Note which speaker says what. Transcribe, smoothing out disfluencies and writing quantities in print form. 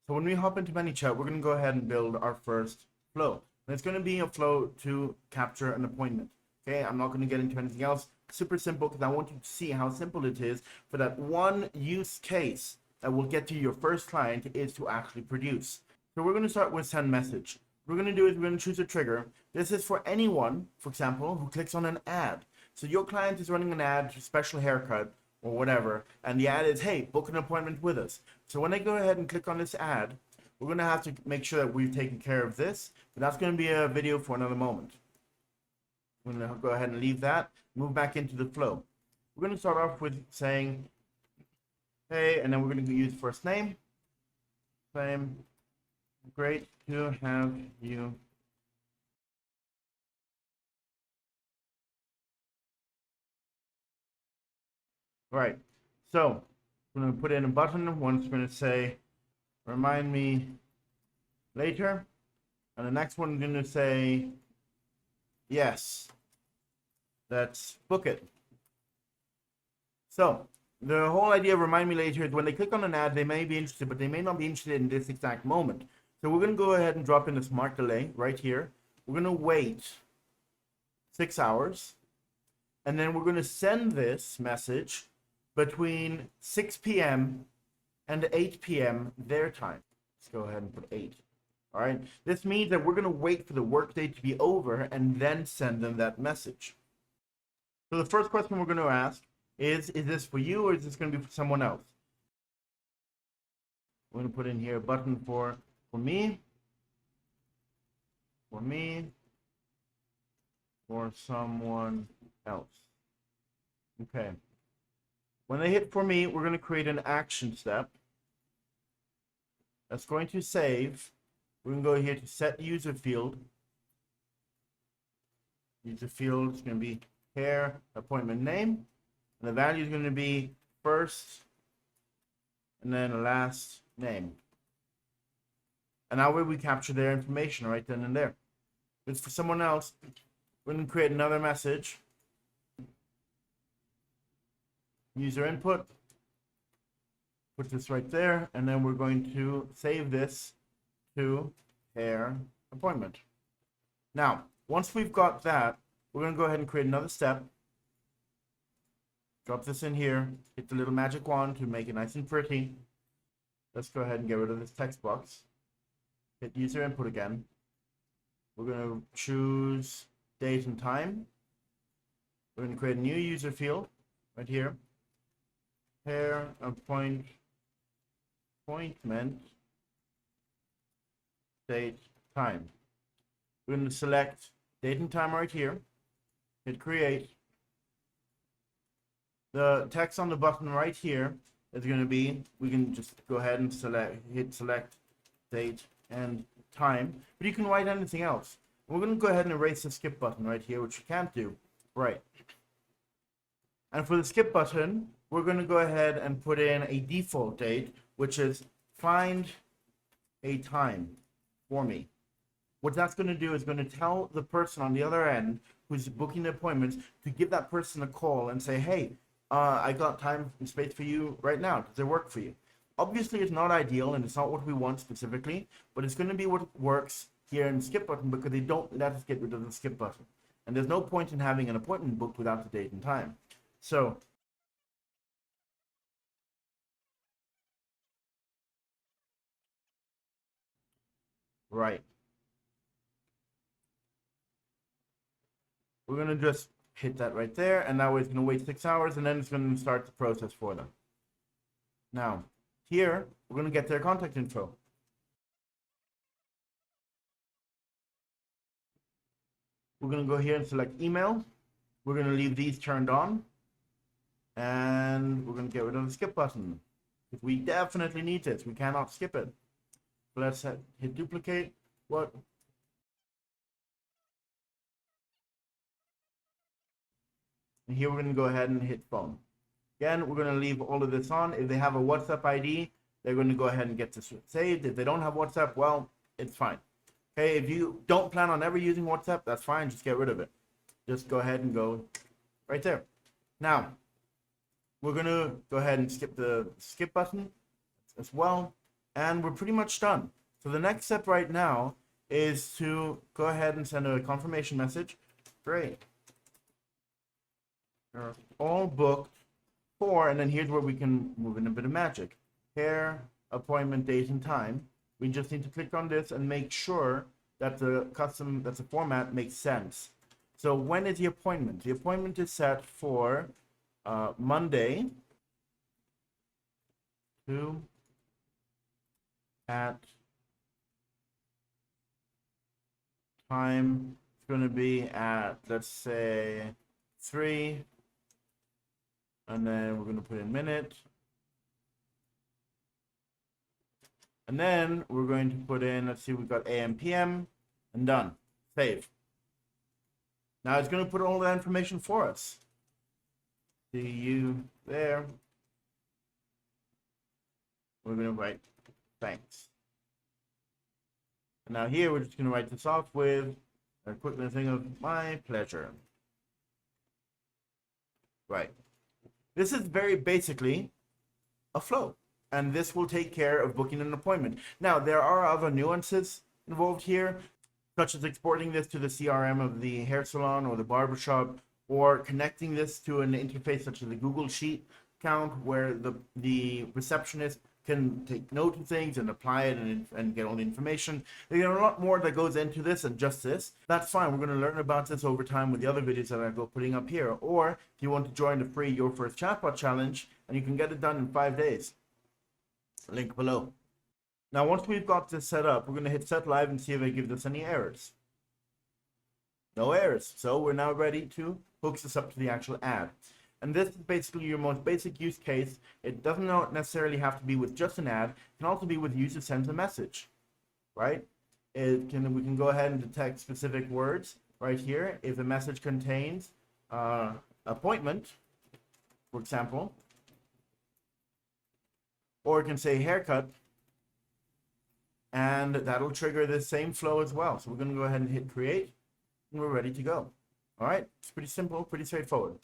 Speaker 1: So when we hop into Manychat, we're going to go ahead and build our first flow. And it's going to be a flow to capture an appointment. Okay, I'm not going to get into anything else. Super simple, because I want you to see how simple it is for that one use case that will get to your first client is to actually produce. So we're going to start with send message. What we're going to do is we're going to choose a trigger. This is for anyone, for example, who clicks on an ad. So your client is running an ad for special haircut or whatever, and the ad is, hey, book an appointment with us. So when they go ahead and click on this ad, we're going to have to make sure that we've taken care of this, but that's going to be a video for another moment. I'm going to go ahead and leave that, move back into the flow. We're going to start off with saying, hey, and then we're going to use first name. Same. Great to have you. Right. So I'm going to put in a button. One's going to say, remind me later. And the next one I'm going to say, yes, let's book it. So the whole idea of remind me later is when they click on an ad, they may be interested, but they may not be interested in this exact moment. So we're going to go ahead and drop in a smart delay right here. We're going to wait 6 hours. And then we're going to send this message between 6 p.m. and 8 p.m. their time. Let's go ahead and put 8. All right. This means that we're going to wait for the workday to be over and then send them that message. So the first question we're going to ask is this for you or is this going to be for someone else? We're going to put in here a button for me, or someone else. Okay. When they hit for me, we're going to create an action step that's going to save. We're going to go here to set user field. User field is going to be hair appointment name. And the value is going to be first and then last name. And that way we capture their information right then and there. If it's for someone else, we're going to create another message. User input. Put this right there. And then we're going to save this to hair appointment. Now, once we've got that, we're going to go ahead and create another step. Drop this in here. Hit the little magic wand to make it nice and pretty. Let's go ahead and get rid of this text box. Hit user input again. We're going to choose date and time. We're going to create a new user field right here. Hair appointment date time. We're going to select date and time right here. Hit create. The text on the button right here is going to be, we can just go ahead and hit select date and time, but you can write anything else. We're going to go ahead and erase the skip button right here, which you can't do. Right. And for the skip button, we're going to go ahead and put in a default date, which is find a time for me. What that's going to do is going to tell the person on the other end who's booking the appointments to give that person a call and say, hey, I got time and space for you right now. Does it work for you? Obviously, it's not ideal and it's not what we want specifically, but it's going to be what works here in the skip button because they don't let us get rid of the skip button. And there's no point in having an appointment booked without the date and time. So right. We're going to just hit that right there, and that way it's going to wait 6 hours, and then it's going to start the process for them. Now, here, we're going to get their contact info. We're going to go here and select email. We're going to leave these turned on, and we're going to get rid of the skip button. Because we definitely need this. We cannot skip it. So let's hit duplicate. What? And here we're going to go ahead and hit phone. Again, we're going to leave all of this on. If they have a WhatsApp ID, they're going to go ahead and get this saved. If they don't have WhatsApp, well, it's fine. Okay, if you don't plan on ever using WhatsApp, that's fine. Just get rid of it. Just go ahead and go right there. Now, we're going to go ahead and skip the skip button as well. And we're pretty much done. So the next step right now is to go ahead and send a confirmation message. Great. You're all booked for, and then here's where we can move in a bit of magic. Hair, appointment, date, and time. We just need to click on this and make sure that the format makes sense. So when is the appointment? The appointment is set for Monday 2 at time. It's going to be at, let's say, 3, and then we're going to put in minute, and then we're going to put in, let's see, we've got AM, PM, and done. Save. Now it's going to put all that information for us. See you there. We're going to write thanks. And now here we're just going to write this off with a quick little thing of my pleasure. Right. This is very basically a flow, and this will take care of booking an appointment. Now, there are other nuances involved here, such as exporting this to the CRM of the hair salon or the barbershop, or connecting this to an interface such as the Google Sheet account, where the receptionist can take note of things and apply it and get all the information. There's a lot more that goes into this than just this. That's fine. We're going to learn about this over time with the other videos that I go putting up here. Or if you want to join the free Your First Chatbot Challenge, and you can get it done in 5 days. Link below. Now, once we've got this set up, we're going to hit set live and see if it gives us any errors. No errors. So we're now ready to hook this up to the actual ad. And this is basically your most basic use case. It doesn't necessarily have to be with just an ad. It can also be with user sends a message, right? We can go ahead and detect specific words right here. If a message contains appointment, for example, or it can say haircut, and that'll trigger the same flow as well. So we're going to go ahead and hit create, and we're ready to go. All right, it's pretty simple, pretty straightforward.